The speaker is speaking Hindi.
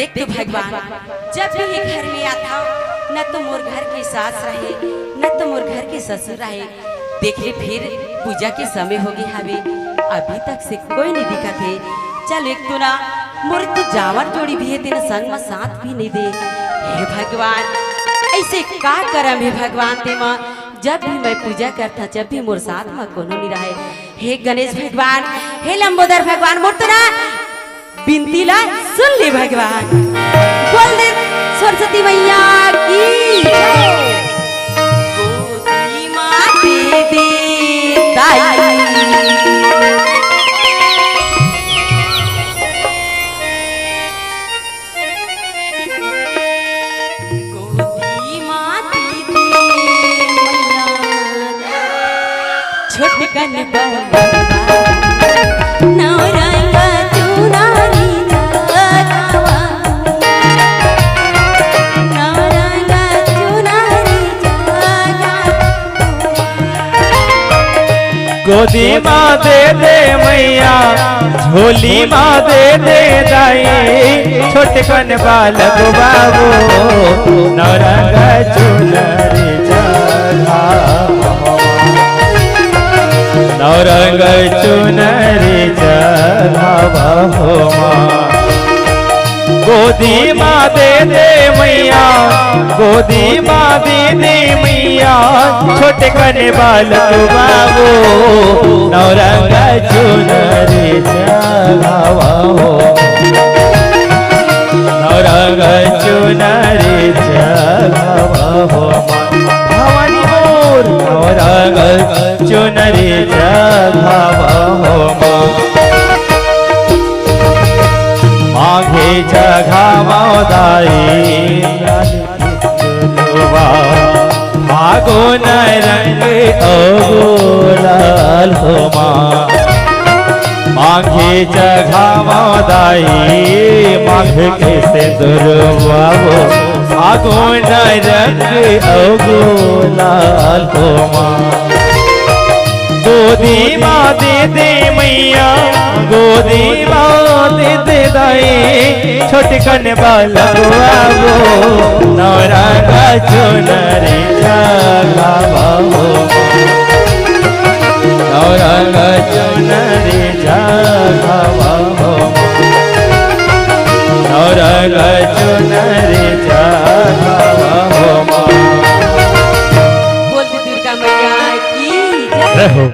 देख तो भगवान, जब भी ये घर में आता न तो मोर घर की सास रहे न तो मोर घर के ससुर रहे। देखे फिर पूजा के समय होगी हवे, अभी तक से कोई नहीं दिखा थे। चल एक तो ना मोर तो जावर जोड़ी भी है, तेरे संग में साथ भी नहीं दे। हे भगवान, ऐसे का करम है भगवान ते माँ, जब भी मैं पूजा करता जब भी मोर साथ में कोनो नहीं रहे। हे गणेश भगवान, हे लंबोदर भगवान, मोर तो ना बिनती ला सुन ले भगवान। बोल दे सरस्वती मैया की जय। गोदी माँ दे दे ताई, गोदी माँ दे दे मैया, छोटकन बलवा नौरंगा चुनारी जगावा, नौरंगा चुनारी जगावा। गोदी माँ दे दे मैया, झोली माँ दे दे दाई, छोटकन बालक बाबू नौरंगा चुनरी चढ़ावा, नौरंगा चुनरी चढ़ावा हो माँ। गोदी माँ दे दे मैया, गोदी माँ दे दे मैया, छोटकन बालक बाबू नौरंगा चुनरी चढ़ावा हो, नौरंगा चुनरी चढ़ावा हो भवानी मोर, नौरंगा चुनरी चढ़ावा हो माघे जघावा दाई, फागुन रंग अगोलाल हो माँ। माघे जघावा दाई, माघ के सिंदूरवा हो, फागुन रंग अगोलाल हो माँ। गोदी माँ दे दे मैया, गोदी माँ दे दे दाई, छोटकन बालक बाबू नौरंगा चुनरी चढ़ावा हो, नौरंगा चुनरी चढ़ावा हो, नौरंगा चुनरी चढ़ावा हो। बोल दे दुर्गा मैया की जय।